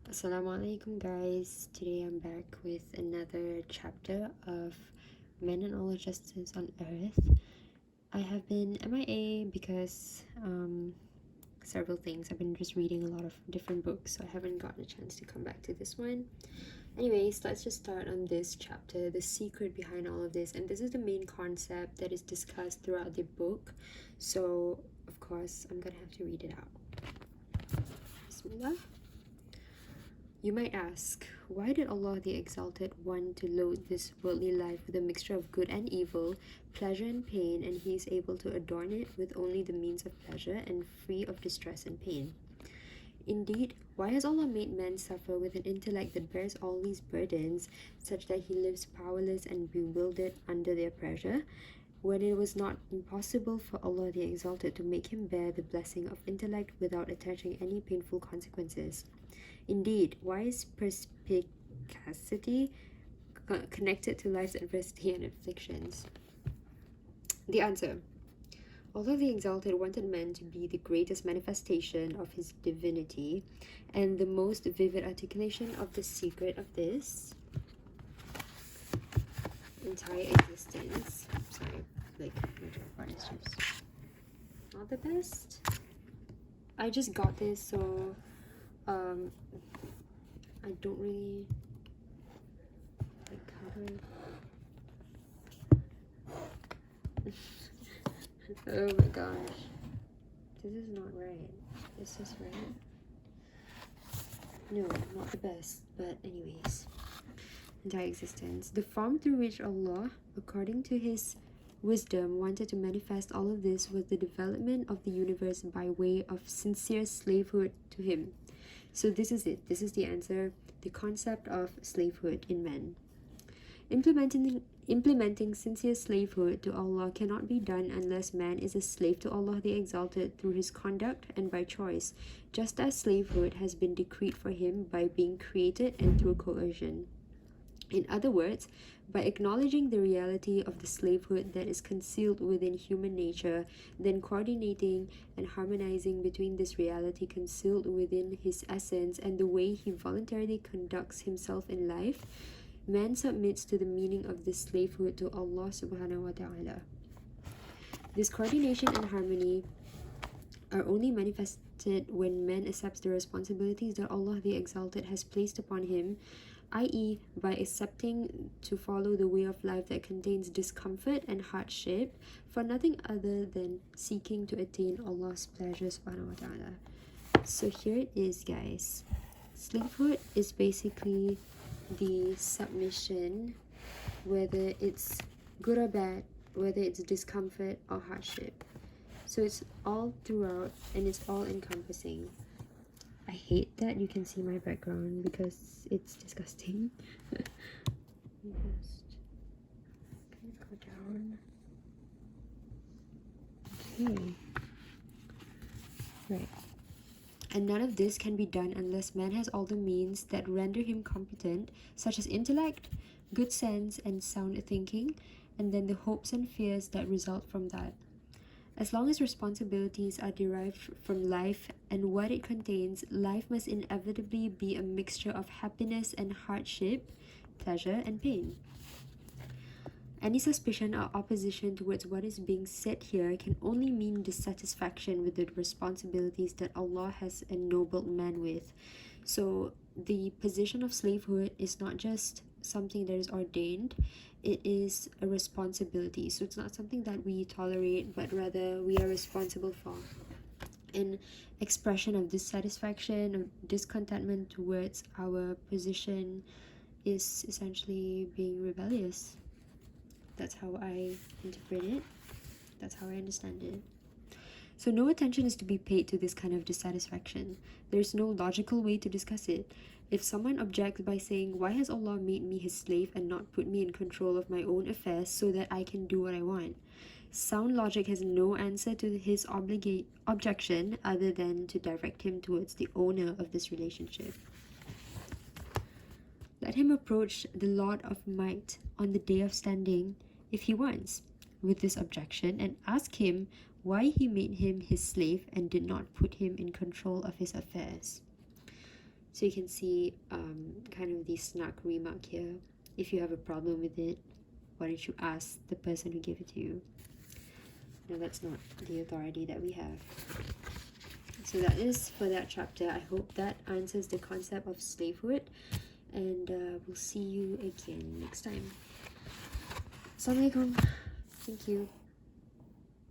Assalamualaikum guys. Today I'm back with another chapter of Men and All Justice on Earth. I have been MIA because several things. I've been just reading a lot of different books, so I haven't gotten a chance to come back to this one. Anyways, let's just start on this chapter, the secret behind all of this. And this is the main concept that is discussed throughout the book. So, of course, I'm gonna have to read it out. Bismillah. You might ask, why did Allah the Exalted want to load this worldly life with a mixture of good and evil, pleasure and pain, and He is able to adorn it with only the means of pleasure and free of distress and pain? Indeed, why has Allah made man suffer with an intellect that bears all these burdens, such that he lives powerless and bewildered under their pressure, when it was not impossible for Allah the Exalted to make him bear the blessing of intellect without attaching any painful consequences? Indeed, why is perspicacity connected to life's adversity and afflictions? The answer. Although the Exalted wanted man to be the greatest manifestation of his divinity and the most vivid articulation of the secret of this entire existence, sorry, like my tripod is just not the best. I just got this, so I don't really like how do I oh my gosh, this is not right. Is this right? No, not the best, but anyways, entire existence, the form through which Allah, according to his wisdom, wanted to manifest all of this was the development of the universe by way of sincere slavehood to him. So this is it. This is the answer. The concept of slavehood in man. Implementing sincere slavehood to Allah cannot be done unless man is a slave to Allah the Exalted through his conduct and by choice, just as slavehood has been decreed for him by being created and through coercion. In other words, by acknowledging the reality of the slavehood that is concealed within human nature, then coordinating and harmonizing between this reality concealed within his essence and the way he voluntarily conducts himself in life, man submits to the meaning of this slavehood to Allah subhanahu wa ta'ala. This coordination and harmony are only manifested when man accepts the responsibilities that Allah the Exalted has placed upon him, i.e., by accepting to follow the way of life that contains discomfort and hardship for nothing other than seeking to attain Allah's pleasure subhanahu wa ta'ala. So here it is, guys. Slavehood is basically the submission, whether it's good or bad, whether it's discomfort or hardship. So it's all throughout and it's all encompassing. I hate that you can see my background because it's disgusting. Let me just kind of go down. Okay. Right. And none of this can be done unless man has all the means that render him competent, such as intellect, good sense, and sound thinking, and then the hopes and fears that result from that. As long as responsibilities are derived from life and what it contains, life must inevitably be a mixture of happiness and hardship, pleasure and pain. Any suspicion or opposition towards what is being said here can only mean dissatisfaction with the responsibilities that Allah has ennobled man with. So the position of slavehood is not just something that is ordained, it is a responsibility. So it's not something that we tolerate, but rather we are responsible for. An expression of dissatisfaction or discontentment towards our position is essentially being rebellious. That's how I interpret it. That's how I understand it. So no attention is to be paid to this kind of dissatisfaction. There's no logical way to discuss it. If someone objects by saying, why has Allah made me his slave and not put me in control of my own affairs so that I can do what I want? Sound logic has no answer to his objection other than to direct him towards the owner of this relationship. Let him approach the Lord of Might on the day of standing, if he wants, with this objection and ask him why he made him his slave and did not put him in control of his affairs. So you can see kind of the snark remark here. If you have a problem with it, why don't you ask the person who gave it to you? No, that's not the authority that we have. So that is for that chapter. I hope that answers the concept of slavehood, and we'll see you again next time. Assalamualaikum. Thank you.